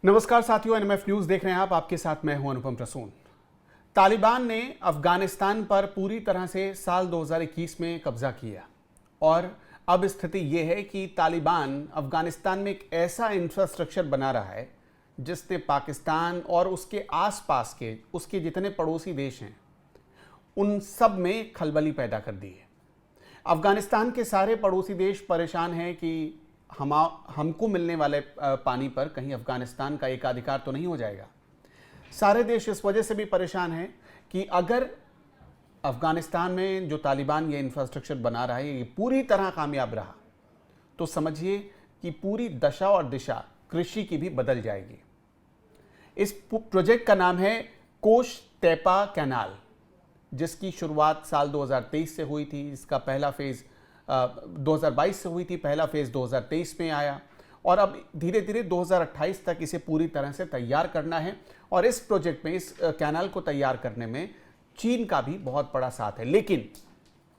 नमस्कार साथियों, NMF news देख रहे हैं आप। आपके साथ मैं हूं अनुपम प्रसून। तालिबान ने अफगानिस्तान पर पूरी तरह से साल 2021 में कब्जा किया और अब स्थिति यह है कि तालिबान अफगानिस्तान में एक ऐसा इंफ्रास्ट्रक्चर बना रहा है जिसने पाकिस्तान और उसके आसपास के उसके जितने पड़ोसी देश हैं उन सब में खलबली पैदा कर दी है। अफगानिस्तान के सारे पड़ोसी देश परेशान हैं कि हमको मिलने वाले पानी पर कहीं अफगानिस्तान का एकाधिकार तो नहीं हो जाएगा। सारे देश इस वजह से भी परेशान हैं कि अगर अफगानिस्तान में जो तालिबान ये इंफ्रास्ट्रक्चर बना रहा है ये पूरी तरह कामयाब रहा तो समझिए कि पूरी दशा और दिशा कृषि की भी बदल जाएगी। इस प्रोजेक्ट का नाम है कोश तेपा कैनाल, जिसकी शुरुआत साल 2023 से हुई थी। इसका पहला फेज़ 2022 से हुई थी, पहला फेज़ 2023 में आया और अब धीरे धीरे 2028 तक इसे पूरी तरह से तैयार करना है। और इस प्रोजेक्ट में, इस कैनाल को तैयार करने में चीन का भी बहुत बड़ा साथ है। लेकिन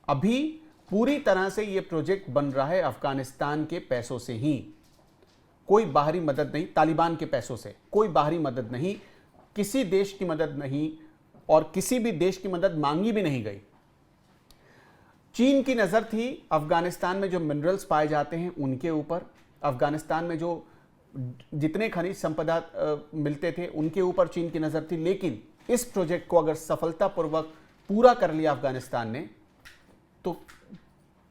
अभी पूरी तरह से ये प्रोजेक्ट बन रहा है अफगानिस्तान के पैसों से ही, कोई बाहरी मदद नहीं। तालिबान के पैसों से कोई बाहरी मदद नहीं, किसी देश की मदद नहीं और किसी भी देश की मदद मांगी भी नहीं गई। चीन की नज़र थी अफगानिस्तान में जो मिनरल्स पाए जाते हैं उनके ऊपर, अफगानिस्तान में जो जितने खनिज संपदा मिलते थे उनके ऊपर चीन की नज़र थी। लेकिन इस प्रोजेक्ट को अगर सफलतापूर्वक पूरा कर लिया अफगानिस्तान ने तो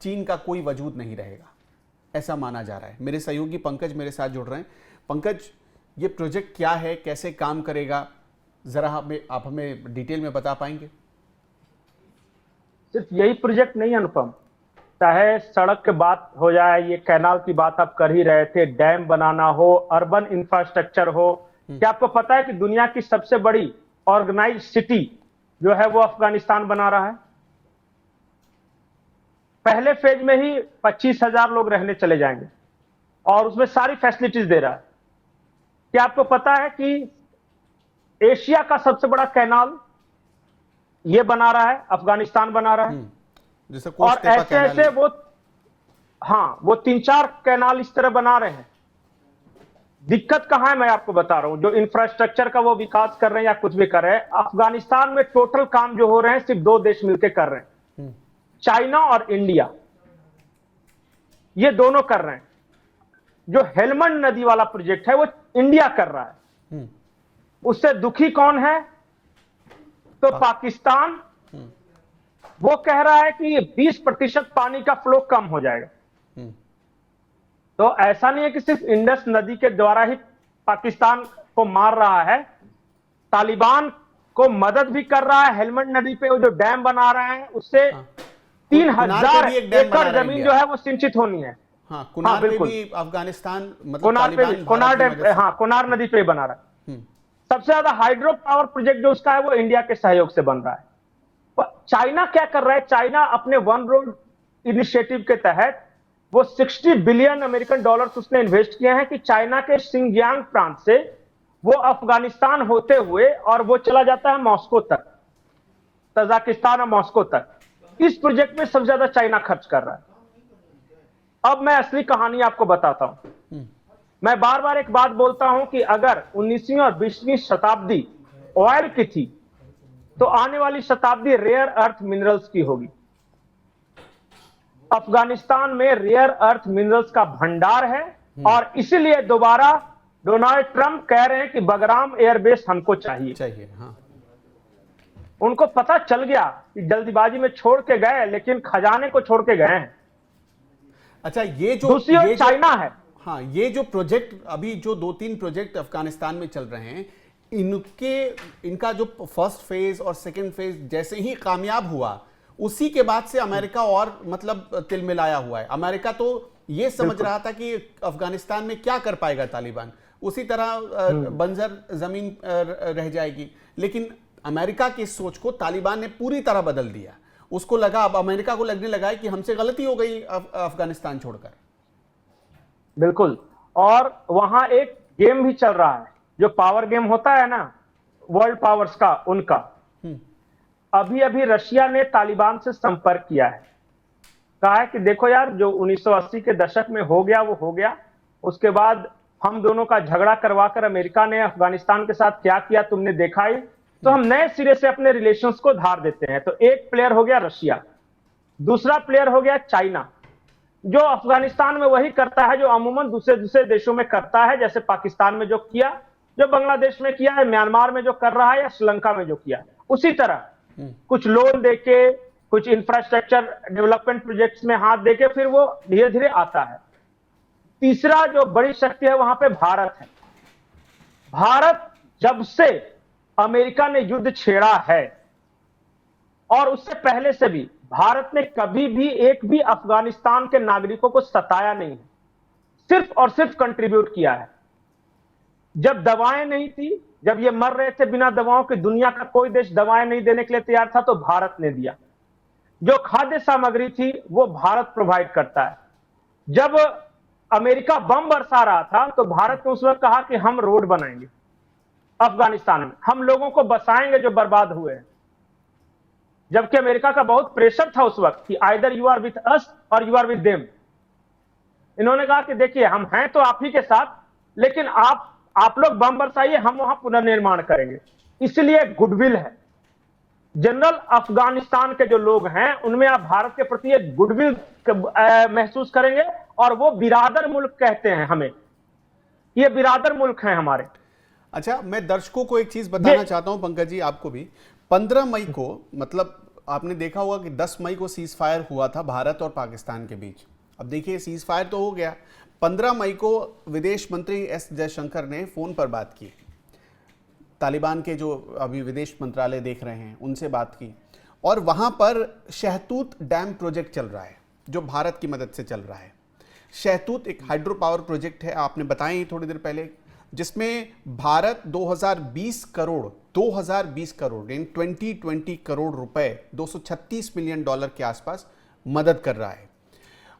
चीन का कोई वजूद नहीं रहेगा, ऐसा माना जा रहा है। मेरे सहयोगी पंकज मेरे साथ जुड़ रहे हैं। पंकज, ये प्रोजेक्ट क्या है, कैसे काम करेगा, ज़रा आप हमें डिटेल में बता पाएंगे? सिर्फ यही प्रोजेक्ट नहीं अनुपम, चाहे सड़क की बात हो जाए, ये कैनाल की बात आप कर ही रहे थे, डैम बनाना हो, अर्बन इंफ्रास्ट्रक्चर हो। क्या आपको पता है कि दुनिया की सबसे बड़ी ऑर्गेनाइज सिटी जो है वो अफगानिस्तान बना रहा है? पहले फेज में ही 25,000 लोग रहने चले जाएंगे और उसमें सारी फैसिलिटीज दे रहा है। क्या आपको पता है कि एशिया का सबसे बड़ा कैनाल ये बना रहा है, अफगानिस्तान बना रहा है? जैसे और ऐसे ऐसे वो 3-4 कैनाल इस तरह बना रहे हैं। दिक्कत कहां है मैं आपको बता रहा हूं। जो इंफ्रास्ट्रक्चर का वो विकास कर रहे हैं या कुछ भी कर रहे हैं, अफगानिस्तान में टोटल काम जो हो रहे हैं सिर्फ 2 देश मिलकर कर रहे हैं, चाइना और इंडिया। ये दोनों कर रहे हैं। जो हेलमंड नदी वाला प्रोजेक्ट है वो इंडिया कर रहा है। उससे दुखी कौन है? तो पाकिस्तान। वो कह रहा है कि 20% पानी का फ्लो कम हो जाएगा। तो ऐसा नहीं है कि सिर्फ इंडस नदी के द्वारा ही पाकिस्तान को मार रहा है, तालिबान को मदद भी कर रहा है। हेलमंड नदी पे वो जो डैम बना रहे हैं उससे 3,000 एकड़ जमीन जो है वो सिंचित होनी है। कुनार पे भी अफगानिस्तान, मतलब कुनार नदी पे बना रहा है। सबसे ज्यादा हाइड्रो पावर प्रोजेक्ट जो उसका है वो इंडिया के सहयोग से बन रहा है। चाइना क्या कर रहा है? चाइना अपने वन रोड इनिशिएटिव के तहत वो 60 बिलियन अमेरिकन डॉलर्स उसने इन्वेस्ट किए हैं कि चाइना के सिंजियांग प्रांत से वो अफगानिस्तान होते हुए और वो चला जाता है मॉस्को तक, तजाकिस्तान और मॉस्को तक। इस प्रोजेक्ट में सबसे ज्यादा चाइना खर्च कर रहा है। अब मैं असली कहानी आपको बताता हूं। मैं बार बार एक बात बोलता हूं कि अगर 19वीं और 20वीं शताब्दी ऑयल की थी तो आने वाली शताब्दी रेयर अर्थ मिनरल्स की होगी। अफगानिस्तान में रेयर अर्थ मिनरल्स का भंडार है और इसीलिए दोबारा डोनाल्ड ट्रंप कह रहे हैं कि बगराम एयरबेस हमको चाहिए। उनको पता चल गया कि जल्दीबाजी में छोड़ के गए लेकिन खजाने को छोड़ के गए हैं। अच्छा, ये जो दूसरी ओर चाइना है। हाँ, ये जो प्रोजेक्ट अभी जो 2-3 प्रोजेक्ट अफगानिस्तान में चल रहे हैं, इनका जो फर्स्ट फेज और सेकंड फेज जैसे ही कामयाब हुआ उसी के बाद से अमेरिका और मतलब तिलमिलाया हुआ है। अमेरिका तो ये समझ रहा था कि अफगानिस्तान में क्या कर पाएगा तालिबान, उसी तरह बंजर जमीन रह जाएगी। लेकिन अमेरिका की सोच को तालिबान ने पूरी तरह बदल दिया। उसको लगा, अब अमेरिका को लगने लगा है कि हमसे गलती हो गई अफगानिस्तान छोड़कर। बिल्कुल। और वहां एक गेम भी चल रहा है, जो पावर गेम होता है ना वर्ल्ड पावर्स का, उनका। अभी अभी रशिया ने तालिबान से संपर्क किया है, कहा है कि देखो यार, जो 1980 के दशक में हो गया वो हो गया। उसके बाद हम दोनों का झगड़ा करवाकर अमेरिका ने अफगानिस्तान के साथ क्या किया तुमने देखा ही, तो हम नए सिरे से अपने रिलेशंस को धार देते हैं। तो एक प्लेयर हो गया रशिया, दूसरा प्लेयर हो गया चाइना, जो अफगानिस्तान में वही करता है जो अमूमन दूसरे दूसरे देशों में करता है, जैसे पाकिस्तान में जो किया, जो बांग्लादेश में किया है, म्यांमार में जो कर रहा है, या श्रीलंका में जो किया, उसी तरह कुछ लोन देके, कुछ इंफ्रास्ट्रक्चर डेवलपमेंट प्रोजेक्ट्स में हाथ देके फिर वो धीरे धीरे आता है। तीसरा जो बड़ी शक्ति है वहां पे भारत है। भारत जब से अमेरिका ने युद्ध छेड़ा है, और उससे पहले से भी, भारत ने कभी भी एक भी अफगानिस्तान के नागरिकों को सताया नहीं है, सिर्फ और सिर्फ कंट्रीब्यूट किया है। जब दवाएं नहीं थी, जब ये मर रहे थे बिना दवाओं के, दुनिया का कोई देश दवाएं नहीं देने के लिए तैयार था, तो भारत ने दिया। जो खाद्य सामग्री थी वो भारत प्रोवाइड करता है। जब अमेरिका बम बरसा रहा था तो भारत ने उस वक्त कहा कि हम रोड बनाएंगे अफगानिस्तान में, हम लोगों को बसाएंगे जो बर्बाद हुए हैं। जबकि अमेरिका का बहुत प्रेशर था उस वक्त कि either you are with us और यू आर विथ देम। इन्होंने कहा कि देखिए हम हैं तो आप ही के साथ, लेकिन आप लोग बम बरसाइए, हम वहां पुनर्निर्माण करेंगे। इसलिए गुडविल है। जनरल अफगानिस्तान के जो लोग हैं उनमें आप भारत के प्रति एक गुडविल महसूस करेंगे, और वो बिरादर मुल्क कहते हैं हमें, ये बिरादर मुल्क हैं हमारे। अच्छा, मैं दर्शकों को एक चीज बताना चाहता हूं पंकज जी, आपको भी। 15 मई को, मतलब आपने देखा होगा कि 10 मई को सीज फायर हुआ था भारत और पाकिस्तान के बीच। अब देखिए सीज फायर तो हो गया, 15 मई को विदेश मंत्री एस जयशंकर ने फोन पर बात की, तालिबान के जो अभी विदेश मंत्रालय देख रहे हैं उनसे बात की, और वहां पर शहतूत डैम प्रोजेक्ट चल रहा है जो भारत की मदद से चल रहा है। शहतूत एक हाइड्रो पावर प्रोजेक्ट है, आपने बताया ही थोड़ी देर पहले, जिसमें भारत 2020 करोड़ इन 2020 करोड़ रुपए, 236 मिलियन डॉलर के आसपास मदद कर रहा है।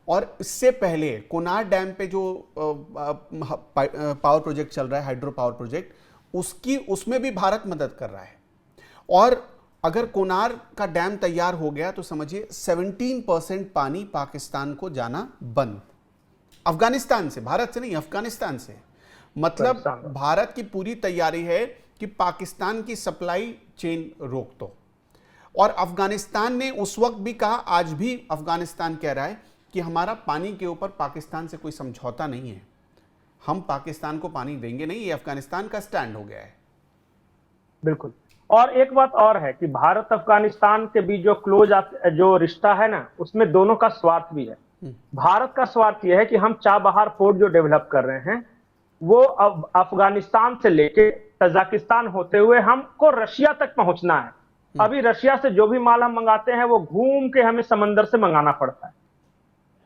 और इससे पहले कोनार डैम पे जो पावर प्रोजेक्ट चल रहा है, हाइड्रो पावर प्रोजेक्ट, उसमें भी भारत मदद कर रहा है। और अगर कोनार का डैम तैयार हो गया तो समझिए 17% पानी पाकिस्तान को जाना बंद, अफगानिस्तान से, भारत से नहीं, अफगानिस्तान से। मतलब भारत की पूरी तैयारी है कि पाकिस्तान की सप्लाई चेन रोक दो। और अफगानिस्तान ने उस वक्त भी कहा, आज भी अफगानिस्तान कह रहा है कि हमारा पानी के ऊपर पाकिस्तान से कोई समझौता नहीं है, हम पाकिस्तान को पानी देंगे नहीं, ये अफगानिस्तान का स्टैंड हो गया है। बिल्कुल। और एक बात और है कि भारत अफगानिस्तान के बीच जो रिश्ता है ना, उसमें दोनों का स्वार्थ भी है। भारत का स्वार्थ यह है कि हम चाबहार पोर्ट जो डेवलप कर रहे हैं वो अब अफगानिस्तान से लेके तजाकिस्तान होते हुए हमको रशिया तक पहुंचना है। अभी रशिया से जो भी माल हम मंगाते हैं वो घूम के हमें समंदर से मंगाना पड़ता है,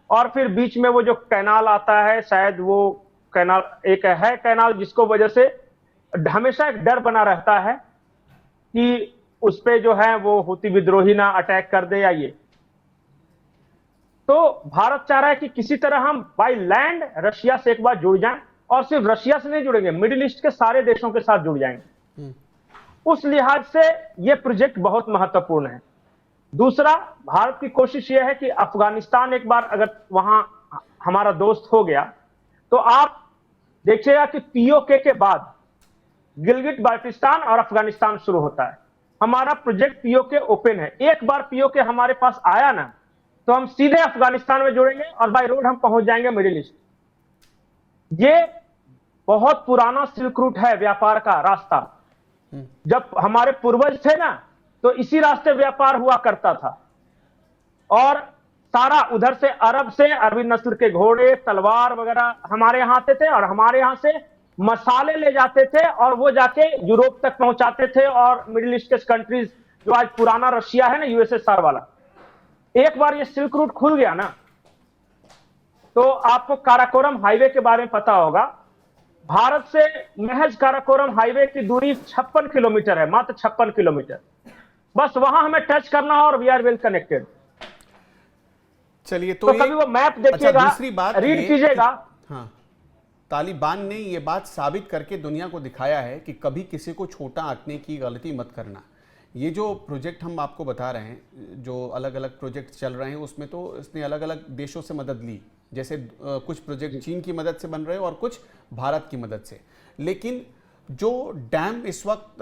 और फिर बीच में वो जो कैनाल आता है, शायद वो कैनाल एक है कैनाल जिसको वजह से हमेशा एक डर बना रहता है कि उस पे जो है वो हुती विद्रोही ना अटैक कर दे या ये। तो भारत चाह रहा है कि किसी तरह हम बाय लैंड रशिया से एक बार जुड़ जाएं, और सिर्फ रशिया से नहीं जुड़ेंगे, मिडिल ईस्ट के सारे देशों के साथ जुड़ जाएंगे। उस लिहाज से यह प्रोजेक्ट बहुत महत्वपूर्ण है। दूसरा, भारत की कोशिश यह है कि अफगानिस्तान एक बार अगर वहां हमारा दोस्त हो गया तो आप देखिएगा कि पीओके के बाद गिलगिट बाल्टिस्तान और अफगानिस्तान शुरू होता है। हमारा प्रोजेक्ट पीओके ओपन है। एक बार पीओके हमारे पास आया ना तो हम सीधे अफगानिस्तान में जुड़ेंगे और बाय रोड हम पहुंच जाएंगे मिडिल ईस्ट। ये बहुत पुराना सिल्क रूट है, व्यापार का रास्ता। जब हमारे पूर्वज थे ना तो इसी रास्ते व्यापार हुआ करता था, और सारा उधर से अरब से अरबी नस्ल के घोड़े, तलवार वगैरह हमारे यहां आते थे, और हमारे यहां से मसाले ले जाते थे और वो जाके यूरोप तक पहुंचाते थे, और मिडिल ईस्ट के कंट्रीज जो आज पुराना रशिया है ना, यूएसएसआर वाला। एक बार ये सिल्क रूट खुल गया ना तो आपको काराकोरम हाईवे के बारे में पता होगा। भारत से महज काराकोरम हाईवे की दूरी 56 किलोमीटर है, मात्र 56 किलोमीटर। बस वहां हमें टच करना और वी आर वेल कनेक्टेड। चलिए, तो कभी वो मैप देखिएगा, अच्छा, दूसरी बात रीड कीजिएगा। हाँ, तालिबान ने ये बात साबित करके दुनिया को दिखाया है कि कभी किसी को छोटा आंकने की गलती मत करना। ये जो प्रोजेक्ट हम आपको बता रहे हैं, जो अलग अलग प्रोजेक्ट चल रहे हैं, उसमें तो इसने अलग अलग देशों से मदद ली, जैसे कुछ प्रोजेक्ट चीन की मदद से बन रहे हैं और कुछ भारत की मदद से। लेकिन जो डैम इस वक्त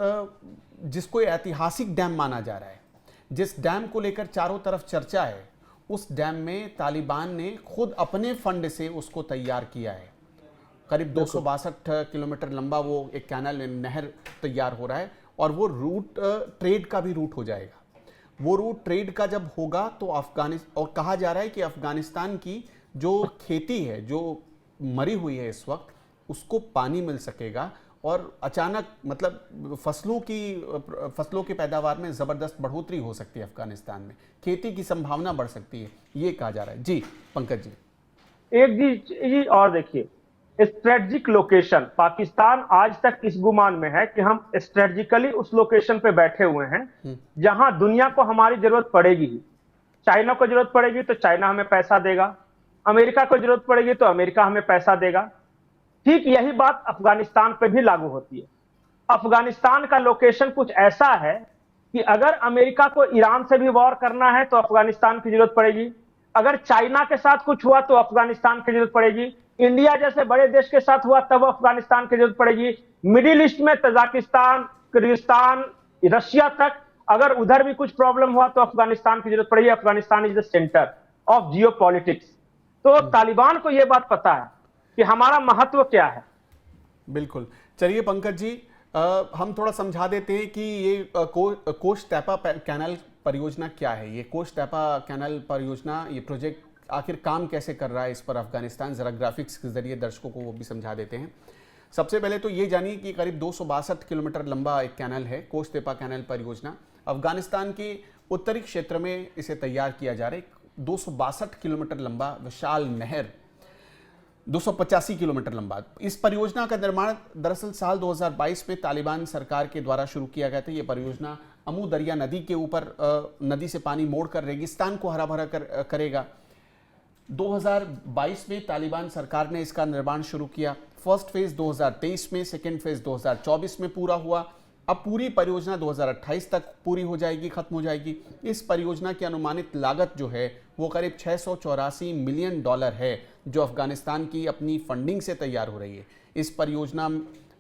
जिसको ऐतिहासिक डैम माना जा रहा है, जिस डैम को लेकर चारों तरफ चर्चा है, उस डैम में तालिबान ने खुद अपने फंड से उसको तैयार किया है। करीब 262 किलोमीटर लंबा वो एक कैनल, नहर तैयार हो रहा है और वो रूट ट्रेड का भी रूट हो जाएगा। वो रूट ट्रेड का जब होगा तो अफगानिस्तान, और कहा जा रहा है कि अफगानिस्तान की जो खेती है, जो मरी हुई है इस वक्त, उसको पानी मिल सकेगा और अचानक मतलब फसलों की पैदावार में ज़बरदस्त बढ़ोतरी हो सकती है। अफगानिस्तान में खेती की संभावना बढ़ सकती है, ये कहा जा रहा है। जी पंकज जी। एक जी और देखिए, स्ट्रेटजिक लोकेशन, पाकिस्तान आज तक इस गुमान में है कि हम स्ट्रेटजिकली उस लोकेशन पे बैठे हुए हैं जहां दुनिया को हमारी जरूरत पड़ेगी ही। चाइना को जरूरत पड़ेगी तो चाइना हमें पैसा देगा, अमेरिका को जरूरत पड़ेगी तो अमेरिका हमें पैसा देगा। ठीक यही बात अफगानिस्तान पे भी लागू होती है। अफगानिस्तान का लोकेशन कुछ ऐसा है कि अगर अमेरिका को ईरान से भी वॉर करना है तो अफगानिस्तान की जरूरत पड़ेगी, अगर चाइना के साथ कुछ हुआ तो अफगानिस्तान की जरूरत पड़ेगी, इंडिया जैसे बड़े देश के साथ हुआ तब अफगानिस्तान की जरूरत पड़ेगी, मिडिल ईस्ट में तजाकिस्तान, किर्गिस्तान, रशिया तक अगर उधर भी कुछ प्रॉब्लम हुआ तो अफगानिस्तान की जरूरत पड़ेगी। Afghanistan is the centre of Jio politics. तो तालिबान को यह बात पता है कि हमारा महत्व क्या है। बिल्कुल। चलिए पंकज जी, हम थोड़ा समझा देते हैं कि ये कोश तैपा कैनाल परियोजना क्या है। ये कोश तैपा कैनाल परियोजना, ये प्रोजेक्ट आखिर काम कैसे कर रहा है, इस पर अफगानिस्तान जरा ग्राफिक्स के जरिए दर्शकों को वो भी समझा देते हैं। सबसे पहले तो ये जानिए कि करीब 262 किलोमीटर लंबा एक कैनाल है कोश तैपा कैनाल परियोजना। अफगानिस्तान के उत्तरी क्षेत्र में इसे तैयार किया जा रहा है। 262 किलोमीटर लंबा विशाल नहर, 285 किलोमीटर लंबा। इस परियोजना का निर्माण दरअसल साल 2022 में तालिबान सरकार के द्वारा शुरू किया गया था। ये परियोजना अमू दरिया नदी के ऊपर नदी से पानी मोड़कर रेगिस्तान को हरा भरा करेगा। 2022 में तालिबान सरकार ने इसका निर्माण शुरू किया। फर्स्ट फेज 2023 में, सेकेंड फेज 2024 में पूरा हुआ। अब पूरी परियोजना 2028 तक पूरी हो जाएगी, खत्म हो जाएगी। इस परियोजना की अनुमानित लागत जो है वो करीब $684 मिलियन है, जो अफगानिस्तान की अपनी फंडिंग से तैयार हो रही है। इस परियोजना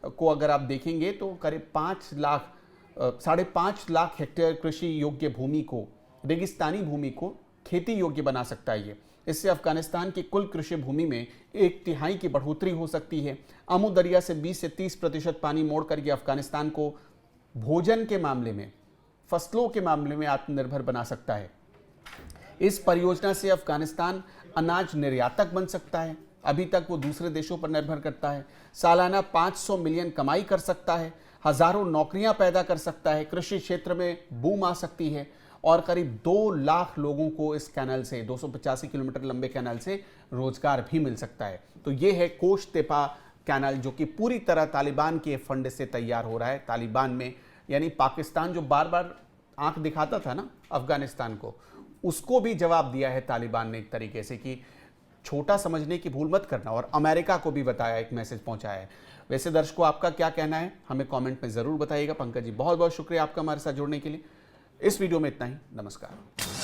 को अगर आप देखेंगे तो करीब 5.5 लाख हेक्टेयर कृषि योग्य भूमि को, रेगिस्तानी भूमि को खेती योग्य बना सकता है। ये इससे अफगानिस्तान की कुल कृषि भूमि में 1/3 की बढ़ोतरी हो सकती है। अमू दरिया से 20 से 30% पानी मोड़कर ये अफगानिस्तान को भोजन के मामले में, फसलों के मामले में आत्मनिर्भर बना सकता है। इस परियोजना से अफगानिस्तान अनाज निर्यातक बन सकता है। अभी तक वो दूसरे देशों पर निर्भर करता है। सालाना 500 मिलियन कमाई कर सकता है, हजारों नौकरियां पैदा कर सकता है, कृषि क्षेत्र में बूम आ सकती है और करीब 2 लाख लोगों को इस कैनाल से, 285 किलोमीटर लंबे कैनाल से रोजगार भी मिल सकता है। तो ये है कोश तैपा कैनाल, जो कि पूरी तरह तालिबान के फंड से तैयार हो रहा है। तालिबान में, यानी पाकिस्तान जो बार बार आंख दिखाता था ना अफगानिस्तान को, उसको भी जवाब दिया है तालिबान ने एक तरीके से कि छोटा समझने की भूल मत करना, और अमेरिका को भी बताया, एक मैसेज पहुंचाया है। वैसे दर्शकों, आपका क्या कहना है हमें कमेंट में ज़रूर बताइएगा। पंकज जी, बहुत बहुत शुक्रिया आपका हमारे साथ जुड़ने के लिए। इस वीडियो में इतना ही। नमस्कार।